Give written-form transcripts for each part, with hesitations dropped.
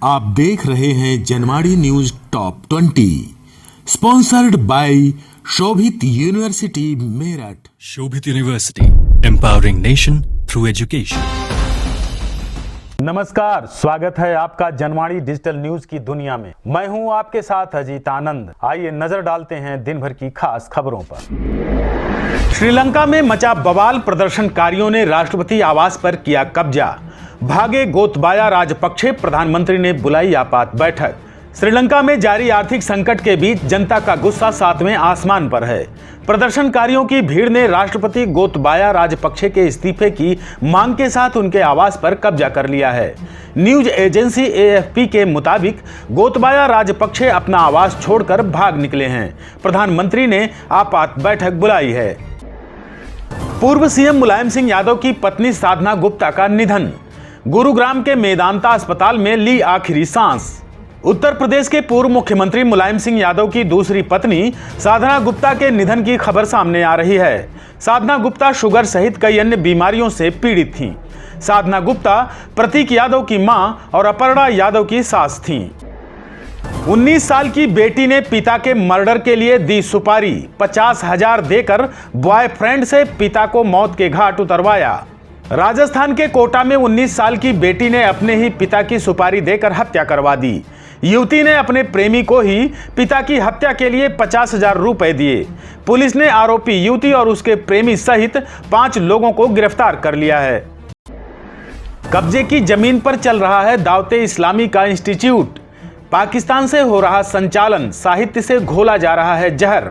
आप देख रहे हैं Janwadi news top 20 sponsored by Shobhit university Meerut. Shobhit university, empowering nation through education. नमस्कार, स्वागत है आपका जनवाड़ी डिजिटल न्यूज की दुनिया में। मैं हूं आपके साथ अजीत आनंद। आइए नजर डालते हैं दिन भर की खास खबरों पर। श्रीलंका में मचा बवाल, प्रदर्शनकारियों ने राष्ट्रपति आवास पर किया कब्जा। भागे गोतबाया राजपक्षे, प्रधानमंत्री ने बुलाई आपात बैठक। श्रीलंका में जारी आर्थिक संकट के बीच जनता का गुस्सा सातवें आसमान पर है। प्रदर्शनकारियों की भीड़ ने राष्ट्रपति गोतबाया राजपक्षे के इस्तीफे की मांग के साथ उनके आवास पर कब्जा कर लिया है। न्यूज एजेंसी AFP के मुताबिक गोतबाया राजपक्षे अपना आवास छोड़कर भाग निकले हैं। प्रधानमंत्री ने आपात बैठक बुलाई है। पूर्व सीएम मुलायम सिंह यादव की पत्नी साधना गुप्ता का निधन। गुरुग्राम के मेदांता अस्पताल में ली आखिरी सांस। उत्तर प्रदेश के पूर्व मुख्यमंत्री मुलायम सिंह यादव की दूसरी पत्नी साधना गुप्ता के निधन की खबर सामने आ रही है। साधना गुप्ता शुगर सहित कई अन्य बीमारियों से पीड़ित थीं। साधना गुप्ता प्रतीक यादव की मां और अपर्णा यादव की सास थीं। 19 साल की बेटी ने पिता के मर्डर के लिए दी सुपारी। 50,000 देकर बॉयफ्रेंड से पिता को मौत के घाट उतरवाया। राजस्थान के कोटा में 19 साल की बेटी ने अपने ही पिता की सुपारी देकर हत्या करवा दी। युवती ने अपने प्रेमी को ही पिता की हत्या के लिए 50,000 रुपए दिए। पुलिस ने आरोपी युवती और उसके प्रेमी सहित 5 लोगों को गिरफ्तार कर लिया है। कब्जे की जमीन पर चल रहा है दावते इस्लामी का इंस्टीट्यूट। पाकिस्तान से हो रहा संचालन, साहित्य से घोला जा रहा है जहर।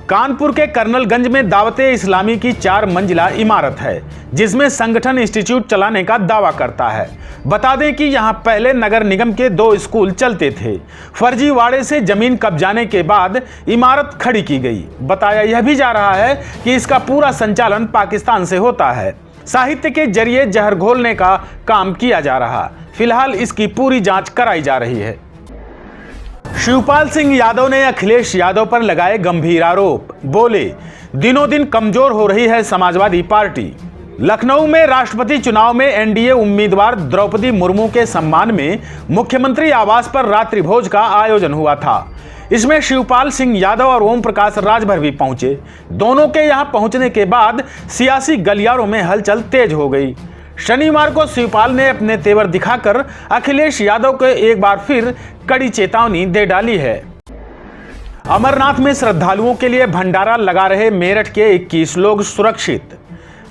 कानपुर के कर्नलगंज में दावते इस्लामी की 4 मंजिला इमारत है, जिसमें संगठन इंस्टीट्यूट चलाने का दावा करता है। बता दें कि यहां पहले नगर निगम के 2 स्कूल चलते थे। फर्जीवाड़े से जमीन कब्जाने के बाद इमारत खड़ी की गई। बताया यह भी जा रहा है कि इसका पूरा संचालन पाकिस्तान से होता है। साहित्य के जरिए जहर घोलने का काम किया जा रहा। फिलहाल इसकी पूरी जांच कराई जा रही है। शिवपाल सिंह यादव ने अखिलेश यादव पर लगाए गंभीर आरोप। बोले, दिनों दिन कमजोर हो रही है समाजवादी पार्टी। लखनऊ में राष्ट्रपति चुनाव में एनडीए उम्मीदवार द्रौपदी मुर्मू के सम्मान में मुख्यमंत्री आवास पर रात्रि भोज का आयोजन हुआ था। इसमें शिवपाल सिंह यादव और ओम प्रकाश राजभर भी पहुंचे। दोनों के यहां पहुंचने के बाद सियासी गलियारों में हलचल तेज हो गई। शनिवार को शिवपाल ने अपने तेवर दिखाकर अखिलेश यादव को एक बार फिर कड़ी चेतावनी दे डाली है। अमरनाथ में श्रद्धालुओं के लिए भंडारा लगा रहे मेरठ के 21 लोग सुरक्षित।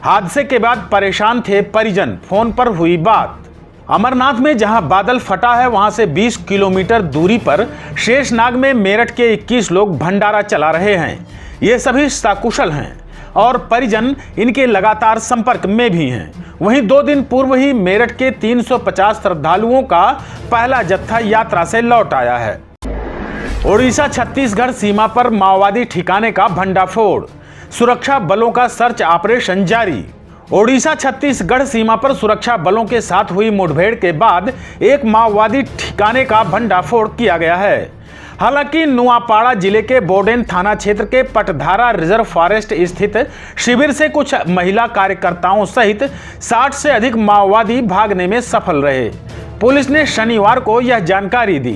हादसे के बाद परेशान थे परिजन, फोन पर हुई बात। अमरनाथ में जहां बादल फटा है, वहां से 20 किलोमीटर दूरी पर शेषनाग में मेरठ के 21 लोग भंडारा चला रहे हैं। ये सभी सकुशल हैं और परिजन इनके लगातार संपर्क में भी हैं। वहीं 2 दिन पूर्व ही मेरठ के 350 श्रद्धालुओं का पहला जत्था यात्रा से लौट आया है। ओडिशा छत्तीसगढ़ सीमा पर माओवादी ठिकाने का भंडाफोड़। सुरक्षा बलों का सर्च ऑपरेशन जारी। ओडिशा छत्तीसगढ़ सीमा पर सुरक्षा बलों के साथ हुई मुठभेड़ के बाद एक माओवादी ठिकाने का भंडाफोड़ किया गया है। हालांकि नुआपाड़ा जिले के बोडेन थाना क्षेत्र के पटधारा रिजर्व फॉरेस्ट स्थित शिविर से कुछ महिला कार्यकर्ताओं सहित 60 से अधिक माओवादी भागने में सफल रहे। पुलिस ने शनिवार को यह जानकारी दी।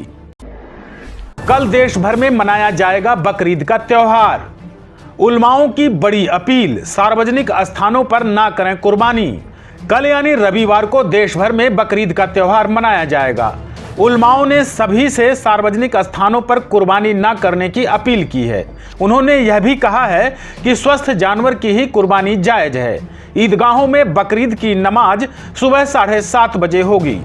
कल देश भर में मनाया जाएगा बकरीद का त्योहार। उलमाओं की बड़ी अपील, सार्वजनिक स्थानों पर ना करें कुर्बानी। कल यानी रविवार को देश भर में बकरीद का त्योहार मनाया जाएगा। उलमाओं ने सभी से सार्वजनिक स्थानों पर कुर्बानी न करने की अपील की है। उन्होंने यह भी कहा है कि स्वस्थ जानवर की ही कुर्बानी जायज है। ईदगाहों में बकरीद की नमाज सुबह 7:30 बजे होगी।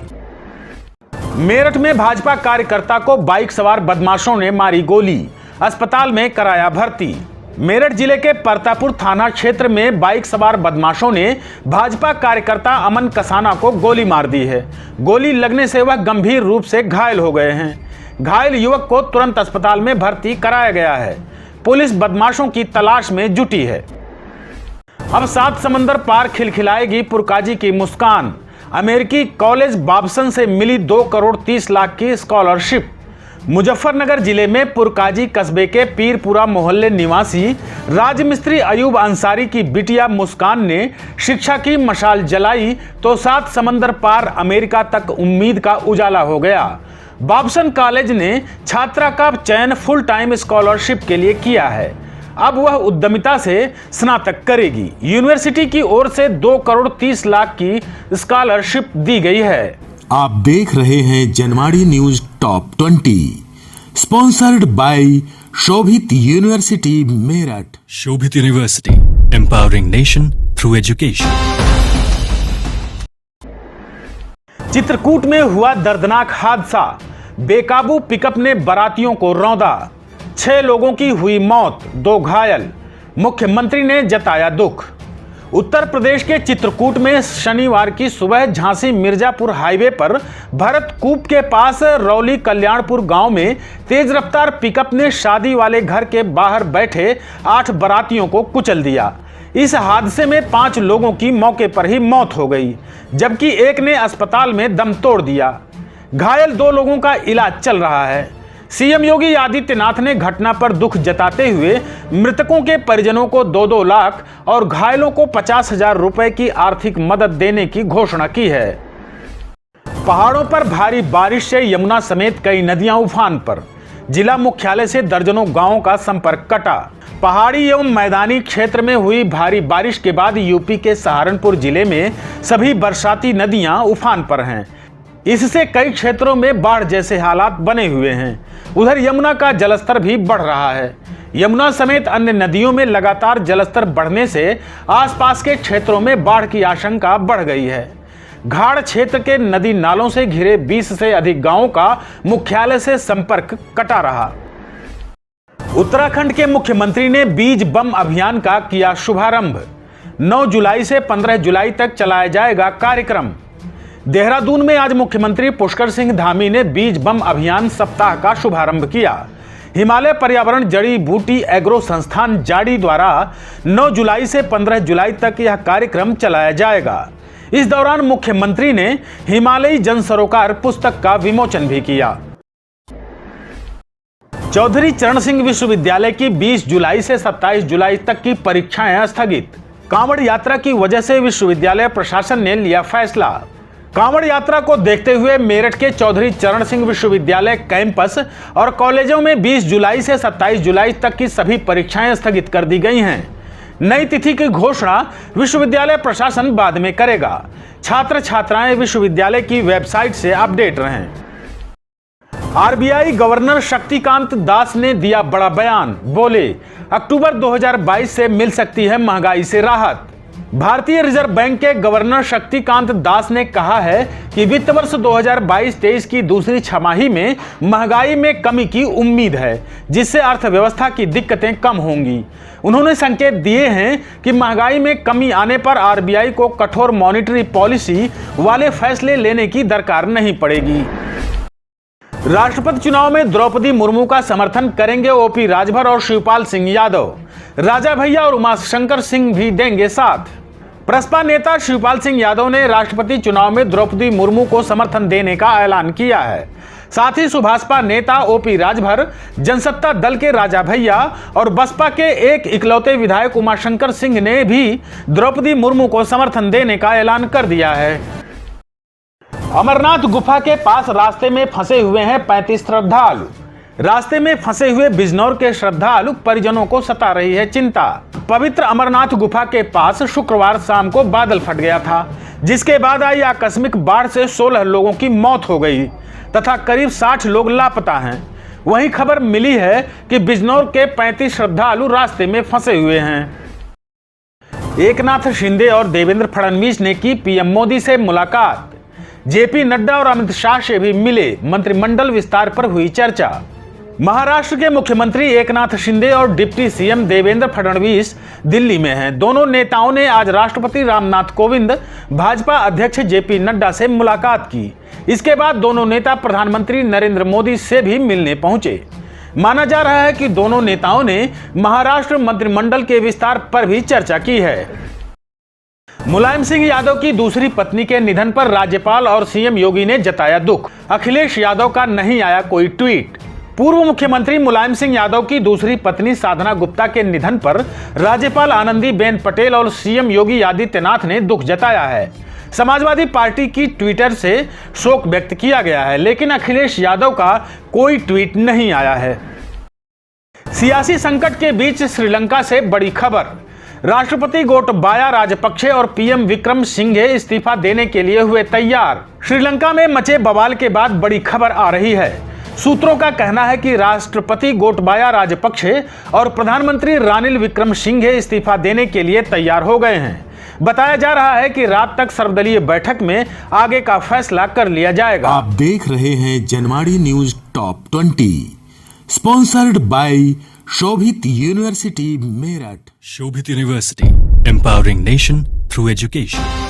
मेरठ में भाजपा कार्यकर्ता को बाइक सवार बदमाशों ने मारी गोली, अस्पताल में कराया भर्ती। मेरठ जिले के परतापुर थाना क्षेत्र में बाइक सवार बदमाशों ने भाजपा कार्यकर्ता अमन कसाना को गोली मार दी है। गोली लगने से वह गंभीर रूप से घायल हो गए हैं। घायल युवक को तुरंत अस्पताल में भर्ती कराया गया है। पुलिस बदमाशों की तलाश में जुटी है। अब 7 समंदर पार खिलखिलाएगी पुरकाजी की मुस्कान। अमेरिकी कॉलेज बॉब्सन से मिली 2 करोड़ 30 लाख की स्कॉलरशिप। मुजफ्फरनगर जिले में पुरकाजी कस्बे के पीरपुरा मोहल्ले निवासी राजमिस्त्री अयूब अंसारी की बिटिया मुस्कान ने शिक्षा की मशाल जलाई तो 7 समंदर पार अमेरिका तक उम्मीद का उजाला हो गया। बाबसन कॉलेज ने छात्रा का चयन फुल टाइम स्कॉलरशिप के लिए किया है। अब वह उद्यमिता से स्नातक करेगी। यूनिवर्सिटी की ओर से 2 करोड़ 30 लाख की स्कॉलरशिप दी गई है। आप देख रहे हैं Janwadi news top 20 sponsored by Shobhit university Meerut. Shobhit University, empowering nation through education. Chitrakoot में हुआ दर्दनाक हादसा, बेकाबू पिकअप ने बारातियों को रौंदा, 6 लोगों की हुई मौत, 2 घायल। मुख्यमंत्री ने जताया दुख। उत्तर प्रदेश के चित्रकूट में शनिवार की सुबह झांसी मिर्जापुर हाईवे पर भरतकूप के पास रौली कल्याणपुर गांव में तेज रफ्तार पिकअप ने शादी वाले घर के बाहर बैठे 8 बारातियों को कुचल दिया। इस हादसे में 5 लोगों की मौके पर ही मौत हो गई, जबकि एक ने अस्पताल में दम तोड़ दिया। घायल 2 लोगों का इलाज चल रहा है। सीएम योगी आदित्यनाथ ने घटना पर दुख जताते हुए मृतकों के परिजनों को 2-2 लाख और घायलों को 50,000 रुपए की आर्थिक मदद देने की घोषणा की है। पहाड़ों पर भारी बारिश से यमुना समेत कई नदियां उफान पर, जिला मुख्यालय से दर्जनों गांवों का संपर्क कटा। पहाड़ी एवं मैदानी क्षेत्र में हुई भारी बारिश के बाद यूपी के सहारनपुर जिले में सभी बरसाती नदियां उफान पर हैं। इससे कई क्षेत्रों में बाढ़ जैसे हालात बने हुए हैं। उधर यमुना का जलस्तर भी बढ़ रहा है। यमुना समेत अन्य नदियों में लगातार जलस्तर बढ़ने से आसपास के क्षेत्रों में बाढ़ की आशंका बढ़ गई है। घाड़ क्षेत्र के नदी नालों से घिरे 20 से अधिक गांवों का मुख्यालय से संपर्क कटा रहा। उत्तराखंड के मुख्यमंत्री ने बीज बम अभियान का किया शुभारंभ। 9 जुलाई से 15 जुलाई तक चलाया जाएगा कार्यक्रम। देहरादून में आज मुख्यमंत्री पुष्कर सिंह धामी ने बीज बम अभियान सप्ताह का शुभारंभ किया। हिमालय पर्यावरण जड़ी बूटी एग्रो संस्थान जाड़ी द्वारा 9 जुलाई से 15 जुलाई तक यह कार्यक्रम चलाया जाएगा। इस दौरान मुख्यमंत्री ने हिमालयी जन सरोकार पुस्तक का विमोचन भी किया। चौधरी चरण सिंह विश्वविद्यालय की 20 जुलाई से 27 जुलाई तक की परीक्षाएं स्थगित। कांवड़ यात्रा की वजह से विश्वविद्यालय प्रशासन ने लिया फैसला। कांवड़ यात्रा को देखते हुए मेरठ के चौधरी चरण सिंह विश्वविद्यालय कैंपस और कॉलेजों में 20 जुलाई से 27 जुलाई तक की सभी परीक्षाएं स्थगित कर दी गई हैं। नई तिथि की घोषणा विश्वविद्यालय प्रशासन बाद में करेगा। छात्र छात्राएं विश्वविद्यालय की वेबसाइट से अपडेट रहें। आरबीआई गवर्नर शक्तिकांत दास ने दिया बड़ा बयान, बोले अक्टूबर 2022 से मिल सकती है महंगाई से राहत। भारतीय रिजर्व बैंक के गवर्नर शक्तिकांत दास ने कहा है कि वित्त वर्ष 2022-23 की दूसरी छमाही में महंगाई में कमी की उम्मीद है, जिससे अर्थव्यवस्था की दिक्कतें कम होंगी। उन्होंने संकेत दिए हैं कि महंगाई में कमी आने पर आरबीआई को कठोर मॉनिटरी पॉलिसी वाले फैसले लेने की दरकार नहीं पड़ेगी। राष्ट्रपति चुनाव में द्रौपदी मुर्मू का समर्थन करेंगे ओपी राजभर और शिवपाल सिंह यादव। राजा भैया और उमाशंकर सिंह भी देंगे साथ। प्रसपा नेता शिवपाल सिंह यादव ने राष्ट्रपति चुनाव में द्रौपदी मुर्मू को समर्थन देने का ऐलान किया है। साथ ही सुभाषपा नेता ओपी राजभर, जनसत्ता दल के राजा भैया और बसपा के एक इकलौते विधायक उमाशंकर सिंह ने भी द्रौपदी मुर्मू को समर्थन देने का ऐलान कर दिया है। अमरनाथ गुफा के पास रास्ते में फंसे हुए हैं 35 श्रद्धालु। रास्ते में फंसे हुए बिजनौर के श्रद्धालु परिजनों को सता रही है चिंता। पवित्र अमरनाथ गुफा के पास शुक्रवार शाम को बादल फट गया था, जिसके बाद आई आकस्मिक बाढ़ से 16 लोगों की मौत हो गई तथा करीब 60 लोग लापता हैं। वहीं खबर मिली है कि बिजनौर के 35 श्रद्धालु रास्ते में फंसे हुए हैं। एकनाथ शिंदे और देवेंद्र फडणवीस ने की पीएम मोदी से मुलाकात। जेपी नड्डा और अमित शाह से भी मिले। मंत्रिमंडल विस्तार पर हुई चर्चा। महाराष्ट्र के मुख्यमंत्री एकनाथ शिंदे और डिप्टी सीएम देवेंद्र फडणवीस दिल्ली में हैं। दोनों नेताओं ने आज राष्ट्रपति रामनाथ कोविंद, भाजपा अध्यक्ष जेपी नड्डा से मुलाकात की। इसके बाद दोनों नेता प्रधानमंत्री नरेंद्र मोदी से भी मिलने पहुंचे। माना जा रहा है कि दोनों नेताओं ने महाराष्ट्र मंत्रिमंडल के विस्तार पर भी चर्चा की है। मुलायम सिंह यादव की दूसरी पत्नी के निधन पर राज्यपाल और सीएम योगी ने जताया दुख। अखिलेश यादव का नहीं आया कोई ट्वीट। पूर्व मुख्यमंत्री मुलायम सिंह यादव की दूसरी पत्नी साधना गुप्ता के निधन पर राज्यपाल आनंदीबेन पटेल और सीएम योगी आदित्यनाथ ने दुख जताया है। समाजवादी पार्टी की ट्विटर से शोक व्यक्त किया गया है, लेकिन अखिलेश यादव का कोई ट्वीट नहीं आया है। सियासी संकट के बीच श्रीलंका से बड़ी खबर। राष्ट्रपति गोटबाया राजपक्षे और पीएम विक्रम सिंघे इस्तीफा देने के लिए हुए तैयार। श्रीलंका में मचे बवाल के बाद बड़ी खबर आ रही है। सूत्रों का कहना है कि राष्ट्रपति गोटबाया राजपक्षे और प्रधानमंत्री रानिल विक्रमसिंघे इस्तीफा देने के लिए तैयार हो गए हैं। बताया जा रहा है कि रात तक सर्वदलीय बैठक में आगे का फैसला कर लिया जाएगा। आप देख रहे हैं Janwadi news top 20, sponsored by Shobhit university Meerut. Shobhit University, empowering nation through education.